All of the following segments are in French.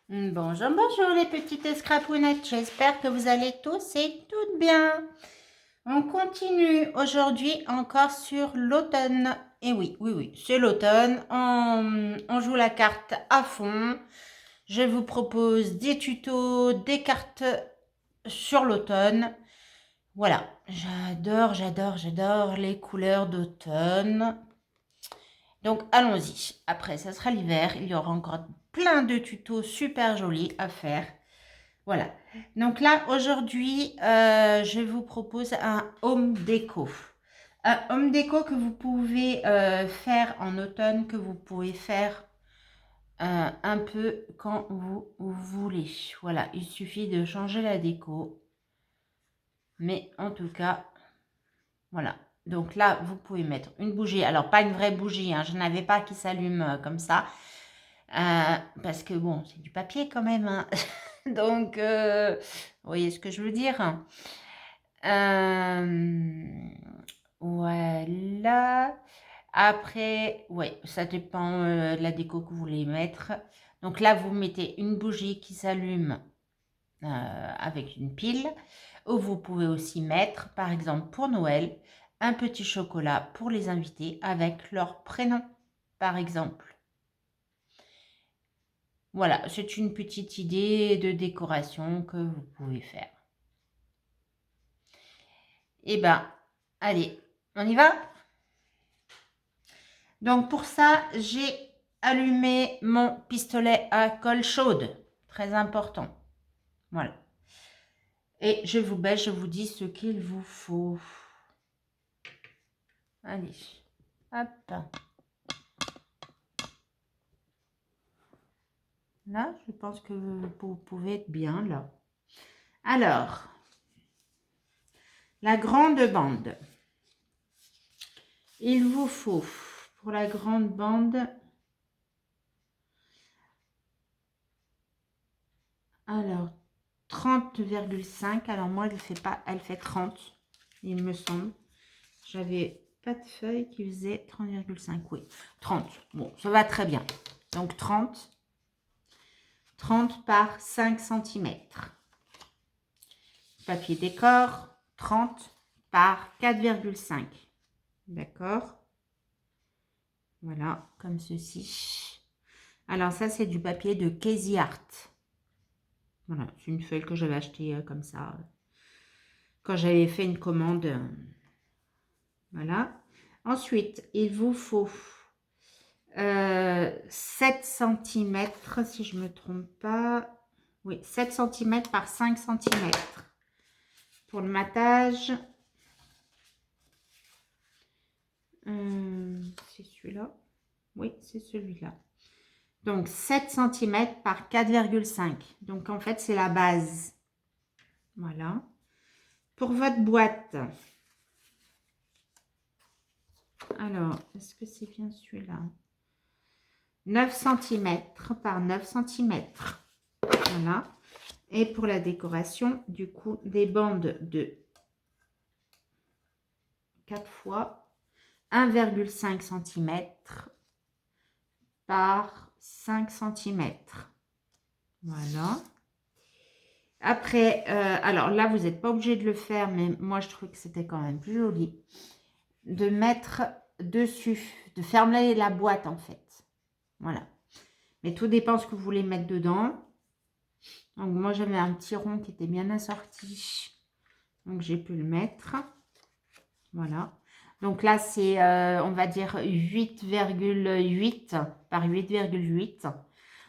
Bonjour, bonjour les petites scrapounettes, j'espère que vous allez tous et toutes bien. On continue aujourd'hui encore sur l'automne. Et oui, oui, oui, c'est l'automne, on joue la carte à fond. Je vous propose des tutos, des cartes sur l'automne. Voilà, j'adore les couleurs d'automne. Donc allons-y. Après, ça sera l'hiver, il y aura encore plein de tutos super jolis à faire. Voilà. Donc là, aujourd'hui, je vous propose un home déco. Un home déco que vous pouvez faire en automne, que vous pouvez faire un peu quand vous voulez. Voilà, il suffit de changer la déco. Mais en tout cas, voilà. Donc là, vous pouvez mettre une bougie. Alors, pas une vraie bougie, hein, je n'avais pas qui s'allume comme ça. Parce que bon, c'est du papier quand même, hein. Donc, vous voyez ce que je veux dire? Voilà. Après, ouais, ça dépend de la déco que vous voulez mettre. Donc là, vous mettez une bougie qui s'allume avec une pile. Ou vous pouvez aussi mettre, par exemple pour Noël, un petit chocolat pour les invités avec leur prénom, par exemple. Voilà, c'est une petite idée de décoration que vous pouvez faire. Eh ben, allez, on y va? Donc pour ça, j'ai allumé mon pistolet à colle chaude. Très important. Voilà. Et je vous baisse, je vous dis ce qu'il vous faut. Allez, hop. Là, je pense que vous pouvez être bien là. Alors, la grande bande. Il vous faut, pour la grande bande, alors, 30,5. Alors, moi, elle fait 30, il me semble. J'avais pas de feuille qui faisait 30,5. Oui, 30. Bon, ça va très bien. Donc, 30 par 5 cm. Papier décor, 30 par 4,5. D'accord? Voilà, comme ceci. Alors, ça, c'est du papier de Casey Art. Voilà, c'est une feuille que j'avais achetée comme ça quand j'avais fait une commande. Voilà. Ensuite, il vous faut 7 cm, si je ne me trompe pas. Oui, 7 cm par 5 cm. Pour le matage, c'est celui-là. Oui, c'est celui-là. Donc, 7 cm par 4,5. Donc, en fait, c'est la base. Voilà. Pour votre boîte, alors, est-ce que c'est bien celui-là? 9 cm par 9 cm. Voilà. Et pour la décoration, du coup, des bandes de 4 fois 1,5 cm par 5 cm. Voilà. Après, alors là, vous n'êtes pas obligé de le faire, mais moi, je trouve que c'était quand même plus joli. De mettre dessus, de fermer la boîte, en fait. Voilà. Mais tout dépend ce que vous voulez mettre dedans. Donc, moi, j'avais un petit rond qui était bien assorti. Donc, j'ai pu le mettre. Voilà. Donc là, c'est, on va dire, 8,8 par 8,8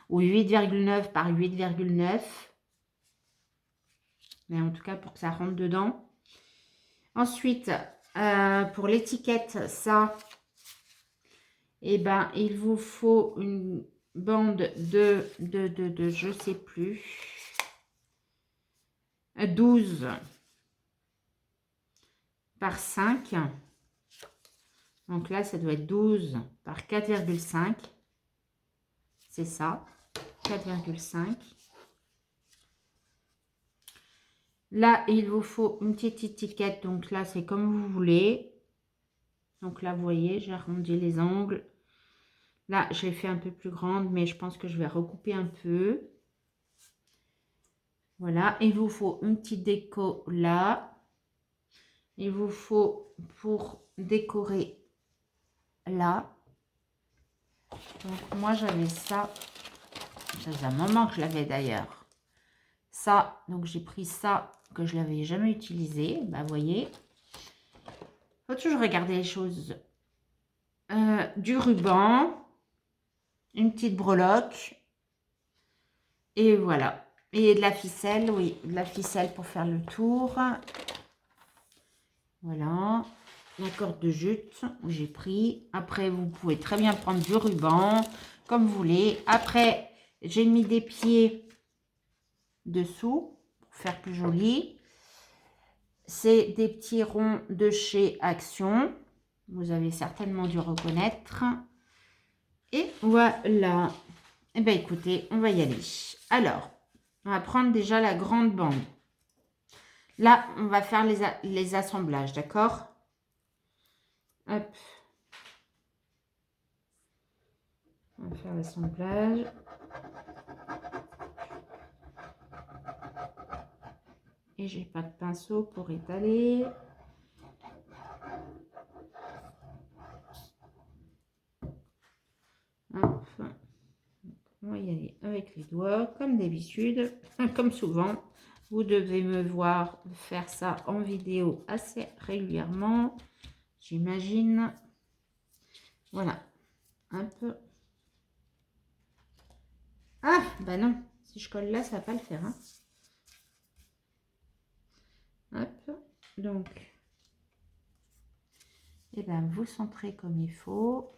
ou 8,9 par 8,9. Mais en tout cas, pour que ça rentre dedans. Ensuite, pour l'étiquette, ça, eh ben, il vous faut une bande de je sais plus, 12 par 5. Donc là, ça doit être 12 par 4,5. C'est ça, 4,5. Là, il vous faut une petite étiquette. Donc là, c'est comme vous voulez. Donc là, vous voyez, j'ai arrondi les angles. Là, je l'ai fait un peu plus grande, mais je pense que je vais recouper un peu. Voilà, il vous faut une petite déco là. Il vous faut pour décorer là. Donc moi j'avais ça. Ça faisait un moment que je l'avais d'ailleurs. Ça, donc j'ai pris ça que je l'avais jamais utilisé. Bah vous voyez. Faut toujours regarder les choses. Du ruban. Une petite breloque. Et voilà. Et de la ficelle, oui. De la ficelle pour faire le tour. Voilà. La corde de jute où j'ai pris. Après, vous pouvez très bien prendre du ruban, comme vous voulez. Après, j'ai mis des pieds dessous pour faire plus joli. C'est des petits ronds de chez Action. Vous avez certainement dû reconnaître. Et voilà. Eh bien, écoutez, on va y aller. Alors, on va prendre déjà la grande bande. Là, on va faire les assemblages, d'accord? Hop. On va faire l'assemblage. Et j'ai pas de pinceau pour étaler. Hop. On va y aller avec les doigts, comme d'habitude, comme souvent. Vous devez me voir faire ça en vidéo assez régulièrement, j'imagine. Voilà. Un peu. Ah, bah non. Si je colle là, ça va pas le faire. Hein. Hop. Donc, et ben, vous centrez comme il faut.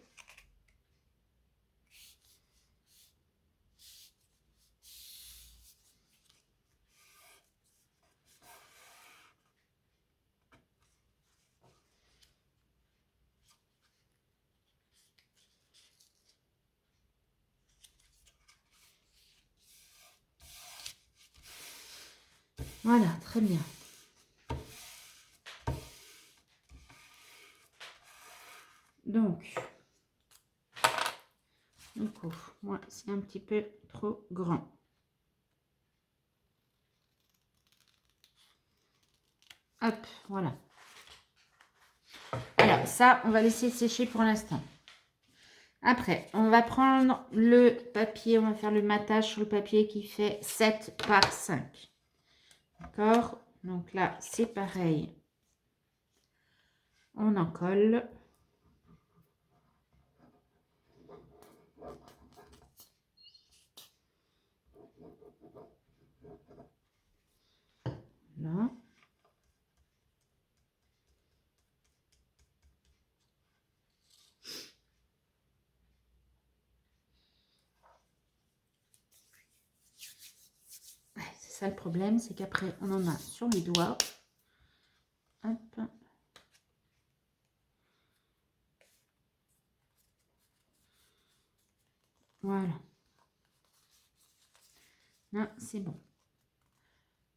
Voilà, très bien. Donc, moi, c'est un petit peu trop grand. Hop, voilà. Alors, ça, on va laisser sécher pour l'instant. Après, on va prendre le papier, on va faire le matage sur le papier qui fait 7 par 5. D'accord? Donc là, c'est pareil. On en colle. Là. Ouais, c'est ça le problème, c'est qu'après, on en a sur les doigts. Hop. Voilà. Là, c'est bon.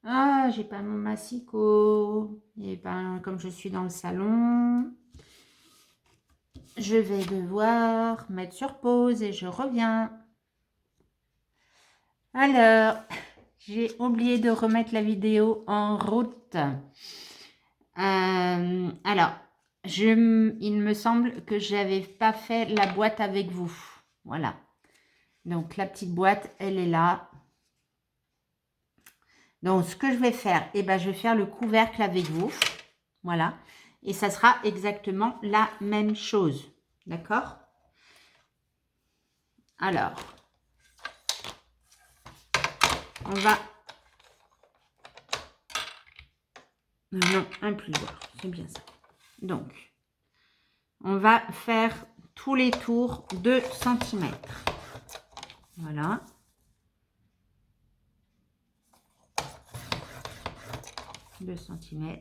Ah, j'ai pas mon massicot. Et ben, comme je suis dans le salon, je vais devoir mettre sur pause et je reviens. Alors, j'ai oublié de remettre la vidéo en route. Alors, il me semble que je n'avais pas fait la boîte avec vous. Voilà. Donc, la petite boîte, elle est là. Donc, ce que je vais faire, eh ben, je vais faire le couvercle avec vous. Voilà. Et ça sera exactement la même chose. D'accord? Alors, on va... Non, un plieur, c'est bien ça. Donc, on va faire tous les tours 2 cm. Voilà. 2 cm.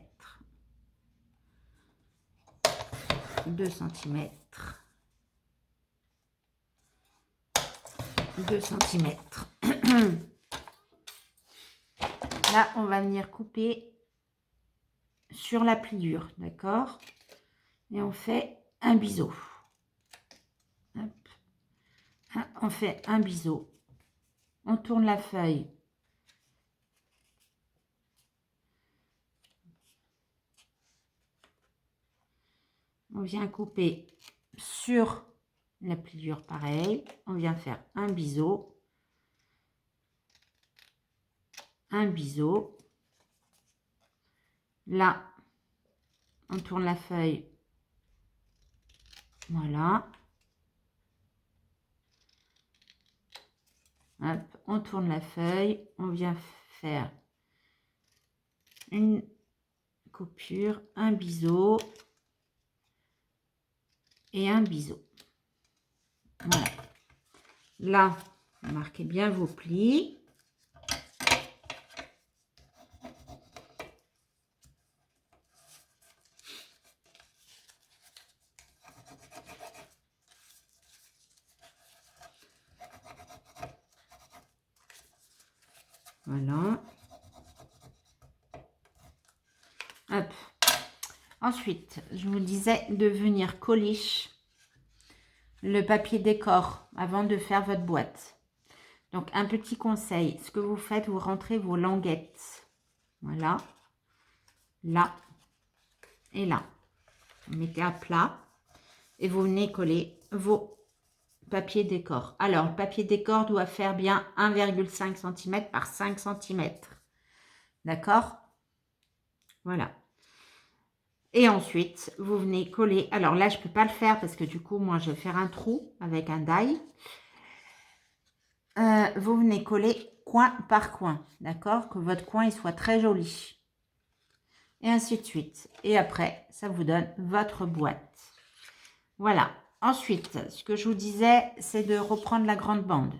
2 cm. 2 cm. Là, on va venir couper sur la pliure, d'accord? Et on fait un biseau. Hop. On fait un biseau. On tourne la feuille On vient couper sur la pliure pareil. On vient faire un biseau. Un biseau. Là, on tourne la feuille. Voilà. Hop, on tourne la feuille. On vient faire une coupure, un biseau et un biseau. Voilà. Là, marquez bien vos plis. Voilà. Hop. Ensuite, je vous disais de venir coller le papier décor avant de faire votre boîte. Donc, un petit conseil. Ce que vous faites, vous rentrez vos languettes. Voilà. Là. Et là. Vous mettez à plat. Et vous venez coller vos papiers décor. Alors, le papier décor doit faire bien 1,5 cm par 5 cm. D'accord? Voilà. Et ensuite, vous venez coller. Alors là, je ne peux pas le faire parce que du coup, moi, je vais faire un trou avec un die. Vous venez coller coin par coin. D'accord? Que votre coin il soit très joli. Et ainsi de suite. Et après, ça vous donne votre boîte. Voilà. Ensuite, ce que je vous disais, c'est de reprendre la grande bande.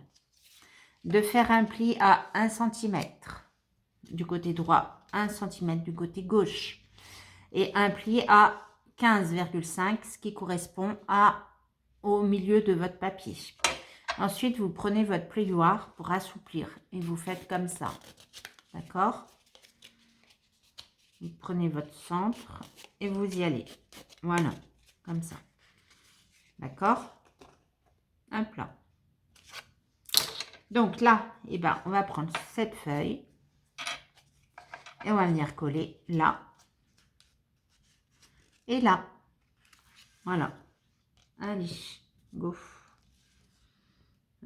De faire un pli à 1 cm du côté droit, 1 cm du côté gauche. Et un pli à 15,5, ce qui correspond au milieu de votre papier. Ensuite, vous prenez votre plioir pour assouplir et vous faites comme ça. D'accord? Vous prenez votre centre et vous y allez. Voilà, comme ça. D'accord? Hop là. Donc là, eh ben, on va prendre cette feuille et on va venir coller là et là. Voilà. Allez, go.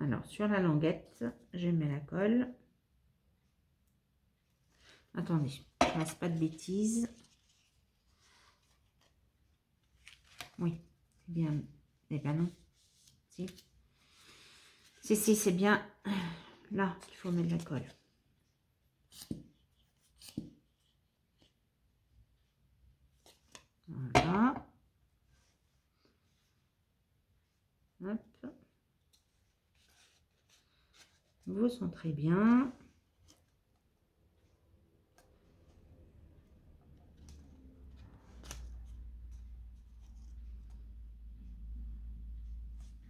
Alors, sur la languette, je mets la colle. Attendez, je ne fasse pas de bêtises. Oui, c'est bien. Eh ben non. Si. Si, c'est bien là qu'il faut mettre la colle. Voilà. Hop. Vous centrez bien.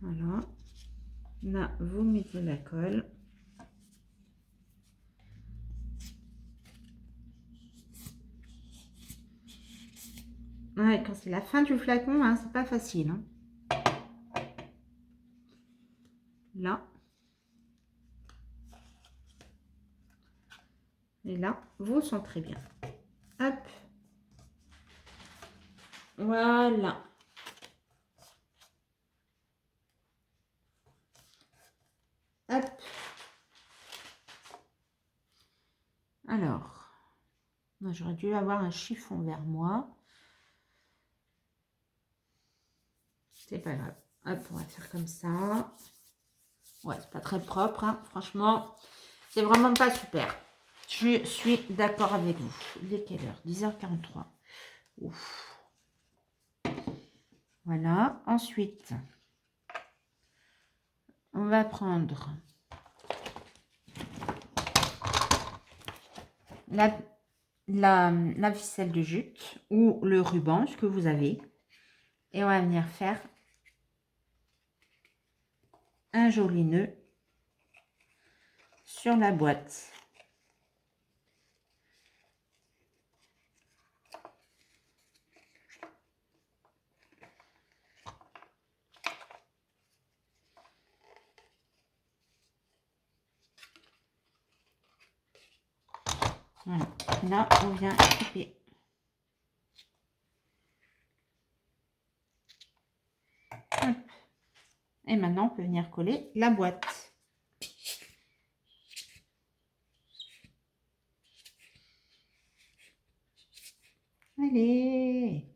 Voilà. Là, vous mettez la colle. Ouais, quand c'est la fin du flacon, hein, c'est pas facile. Hein. Là. Et là, vous centrez bien. Hop. Voilà. Hop. Alors, j'aurais dû avoir un chiffon vers moi. C'est pas grave. Hop, on va faire comme ça. Ouais, c'est pas très propre, hein. Franchement, c'est vraiment pas super. Je suis d'accord avec vous. Il est quelle heure? 10h43. Ouf. Voilà. Ensuite, on va prendre la ficelle de jute ou le ruban, ce que vous avez. Et on va venir faire un joli nœud sur la boîte. Voilà. Là, on vient couper. Et maintenant, on peut venir coller la boîte. Allez!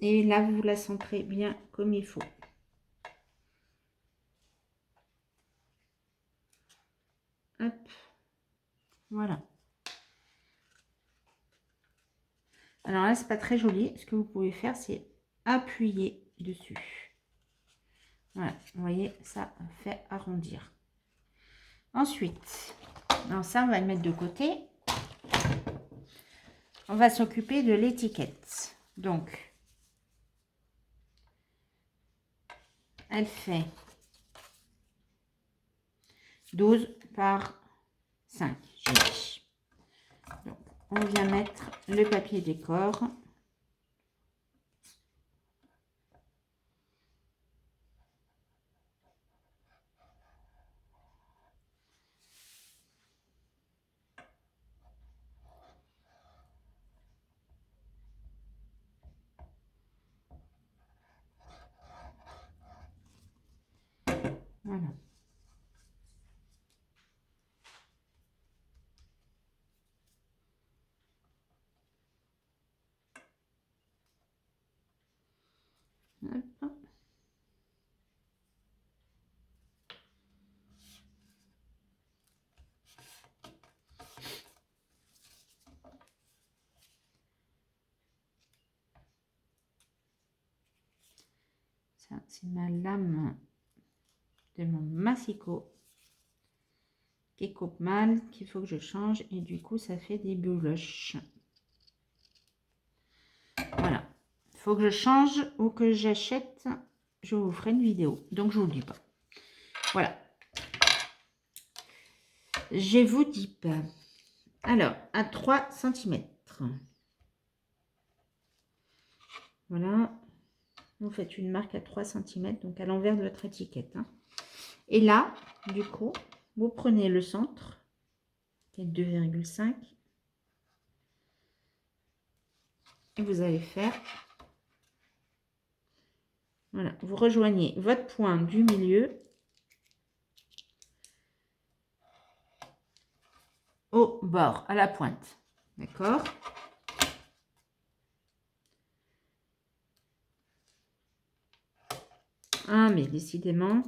Et là, vous la centrez bien comme il faut. Hop. Voilà. Alors là, c'est pas très joli. Ce que vous pouvez faire, c'est appuyer dessus. Voilà, vous voyez, ça fait arrondir. Ensuite, alors ça, on va le mettre de côté. On va s'occuper de l'étiquette. Donc, elle fait 12 par 5. Donc, on vient mettre le papier décor. Voilà. Hop. Ça, c'est ma lame de mon massicot qui coupe mal, qu'il faut que je change. Et du coup, ça fait des bouloches. Voilà. Il faut que je change ou que j'achète. Je vous ferai une vidéo. Donc, je vous le dis pas. Voilà. Je vous dis pas. Alors, à 3 cm. Voilà. Vous faites une marque à 3 cm, donc à l'envers de votre étiquette. Hein. Et là, du coup, vous prenez le centre, qui est 2,5. Et vous allez faire... Voilà, vous rejoignez votre point du milieu au bord, à la pointe. D'accord? Ah, mais décidément.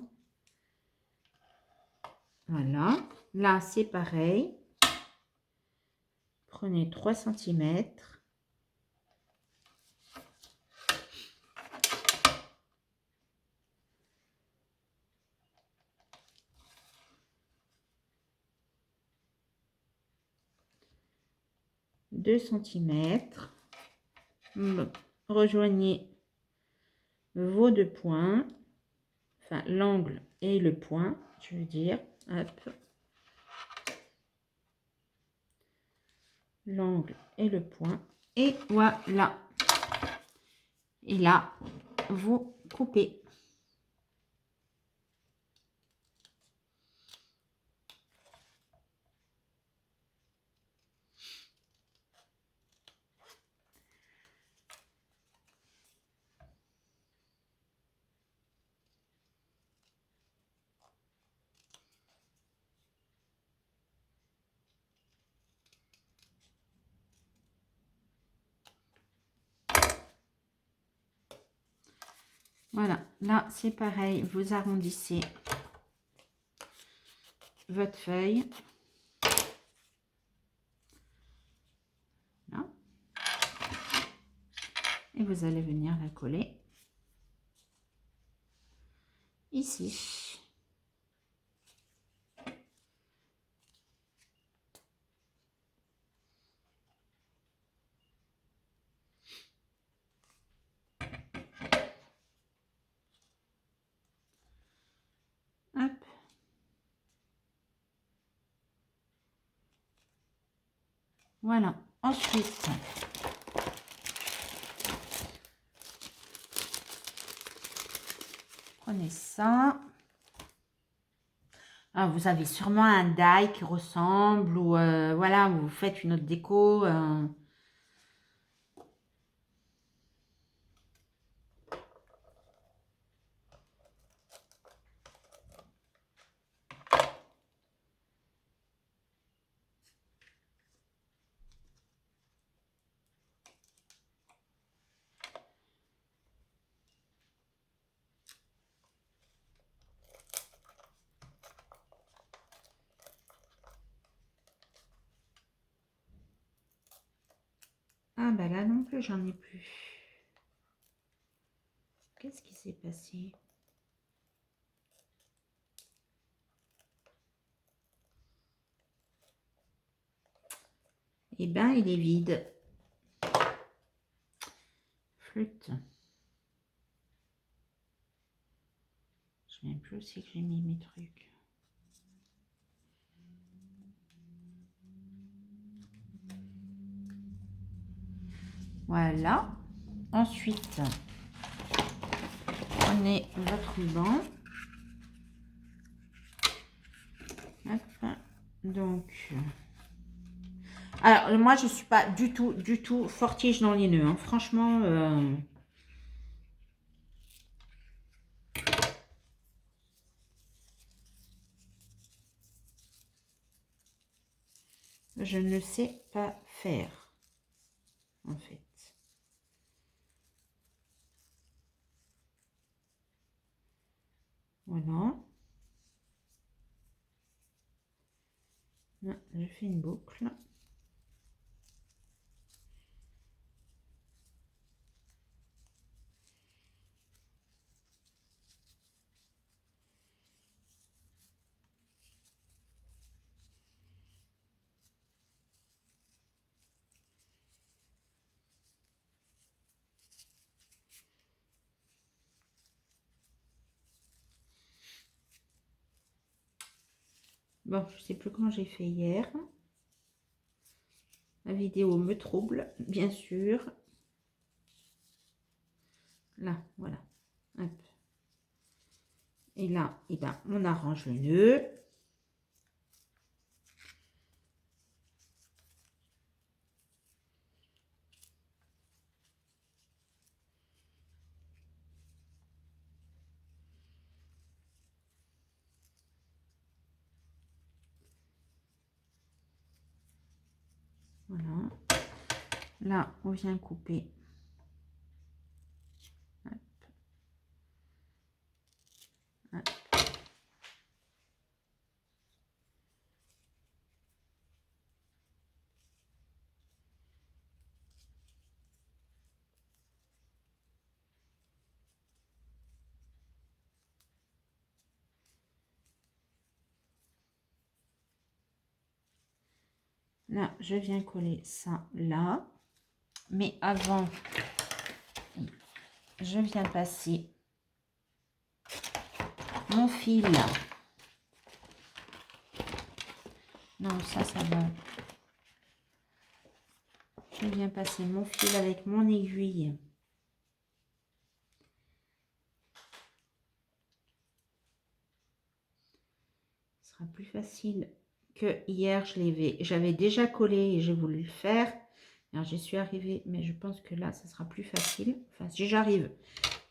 Voilà. Là, c'est pareil. Prenez 3 cm. Deux centimètres. Rejoignez vos deux points. Enfin, l'angle et le point, je veux dire. Hop. L'angle et le point. Et voilà. Et là, vous coupez. Voilà, là c'est pareil, vous arrondissez votre feuille. Là. Et vous allez venir la coller ici. Hop. Voilà, ensuite, prenez ça. Ah, vous avez sûrement un die qui ressemble ou voilà, vous faites une autre déco. Ah bah là non plus, j'en ai plus. Qu'est-ce qui s'est passé? Eh ben, il est vide. Flûte. Je ne sais même plus où c'est que j'ai mis mes trucs. Voilà. Ensuite, prenez votre ruban. Hop. Donc, alors moi je suis pas du tout fortige dans les nœuds. Hein. Franchement, je ne sais pas faire en fait. Voilà. Là, je fais une boucle. Bon, je sais plus comment j'ai fait hier. La vidéo me trouble, bien sûr. Là, voilà. Hop. Et là, eh ben, on arrange le nœud. Voilà. Là, on vient couper. Hop. Hop. Là, je viens coller ça là. Mais avant, je viens passer mon fil. Non, ça va. Je viens passer mon fil avec mon aiguille. Ce sera plus facile que hier. J'avais déjà collé et j'ai voulu le faire. Alors, j'y suis arrivée, mais je pense que là, ça sera plus facile. Enfin, si j'arrive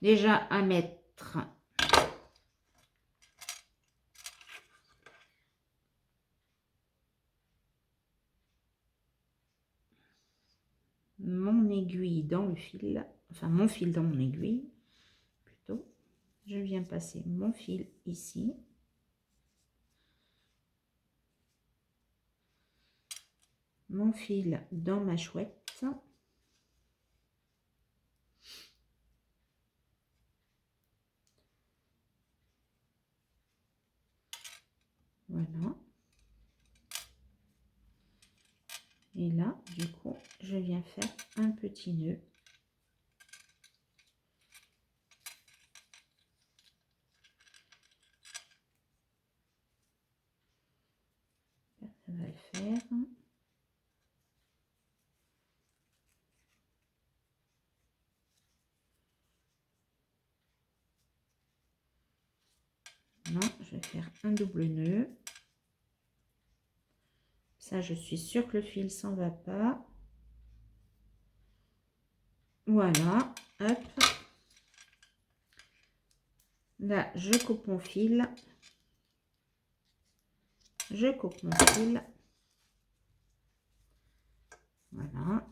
déjà à mettre mon aiguille dans le fil, enfin mon fil dans mon aiguille, plutôt, je viens passer mon fil ici. Mon fil dans ma chouette. Voilà. Et là, du coup, je viens faire un petit nœud. Ça va le faire. Non, je vais faire un double nœud. Ça, je suis sûre que le fil s'en va pas. Voilà, hop. Là, je coupe mon fil. Je coupe mon fil. Voilà.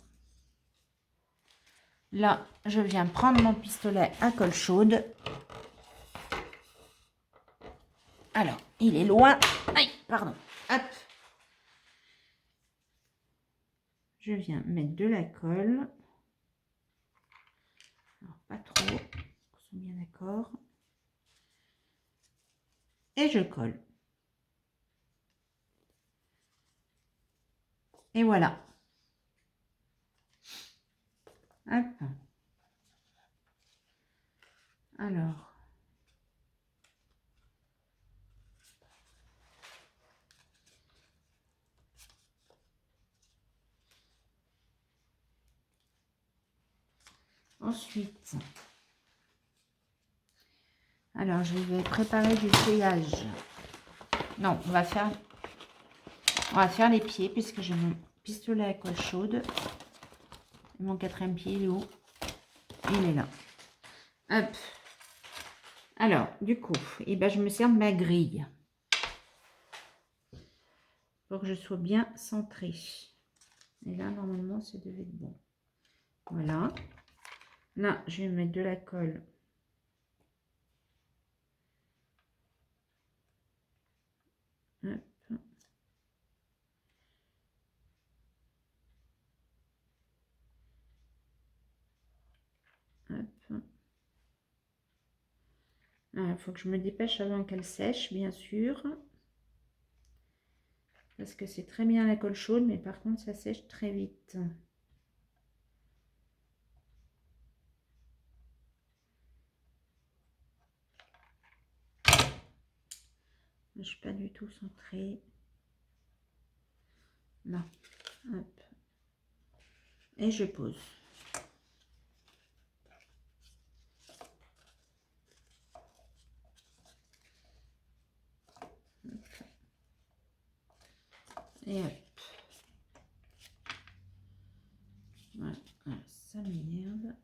Là, je viens prendre mon pistolet à colle chaude. Alors, il est loin. Aïe, pardon. Hop. Je viens mettre de la colle. Alors, pas trop. On soit bien d'accord. Et je colle. Et voilà. Hop. Alors. Ensuite. Alors, je vais préparer du feuillage. Non, on va faire les pieds puisque j'ai mon pistolet à colle chaude. Et mon quatrième pied, il est où? Il est là. Hop. Alors, du coup, eh ben, je me sers de ma grille pour que je sois bien centrée. Et là, normalement, ça devait être bon. Voilà. Là, je vais mettre de la colle. Hop. Hop. Il faut que je me dépêche avant qu'elle sèche, bien sûr. Parce que c'est très bien la colle chaude, mais par contre, ça sèche très vite. Je ne suis pas du tout centrée. Là. Hop. Et je pose. Et hop. Voilà. Ça m'énerve.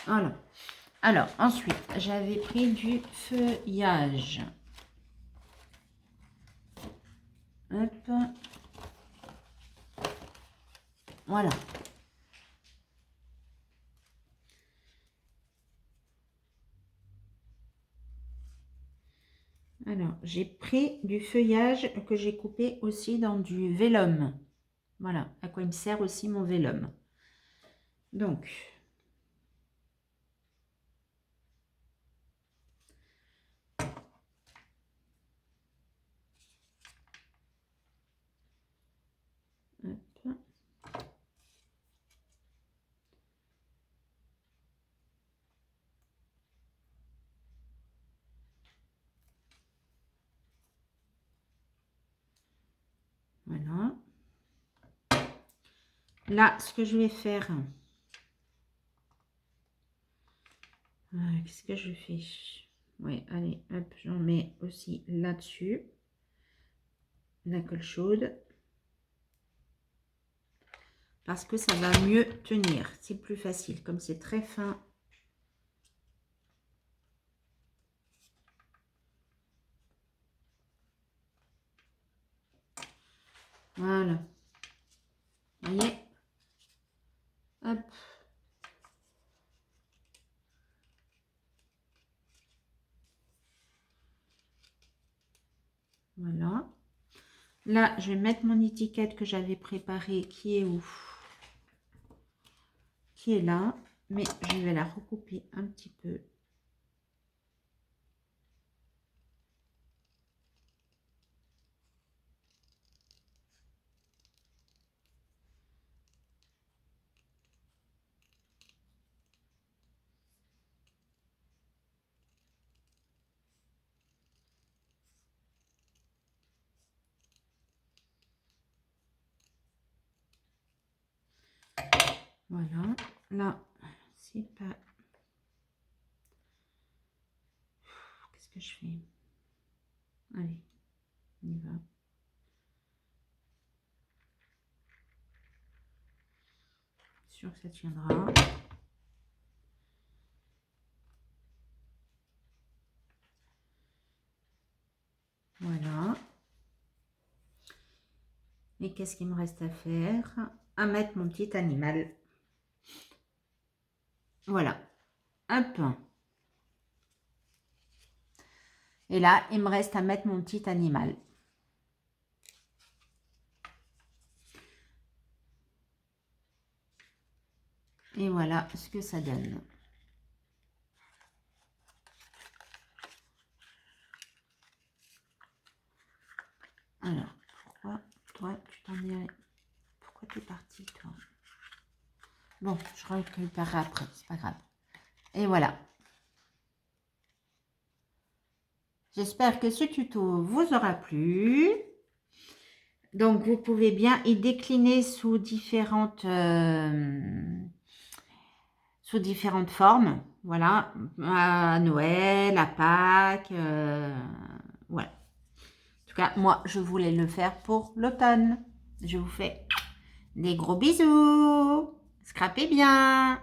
Voilà. Alors, ensuite, j'avais pris du feuillage. Hop. Voilà. Alors, j'ai pris du feuillage que j'ai coupé aussi dans du vélum. Voilà, à quoi il me sert aussi mon vélum. Donc, hop. Voilà. Là, ce que je vais faire, qu'est-ce que je fais? Oui, allez, hop, j'en mets aussi là-dessus. La colle chaude. Parce que ça va mieux tenir. C'est plus facile. Comme c'est très fin. Voilà. Vous voyez? Hop. Voilà. Là, je vais mettre mon étiquette que j'avais préparée, qui est où? Qui est là. Mais je vais la recouper un petit peu. Voilà. Là, c'est pas... Qu'est-ce que je fais? Allez, on y va. Sûr que ça tiendra. Voilà. Et qu'est-ce qu'il me reste à faire? À mettre mon petit animal. Voilà. Hop. Et là, il me reste à mettre mon petit animal. Et voilà ce que ça donne. Alors, pourquoi toi, tu t'en es... Pourquoi tu es parti, toi? Bon, je récupérerai après, c'est pas grave. Et voilà. J'espère que ce tuto vous aura plu. Donc, vous pouvez bien y décliner sous différentes formes. Voilà, à Noël, à Pâques, voilà. En tout cas, moi, je voulais le faire pour l'automne. Je vous fais des gros bisous. Scrapez bien.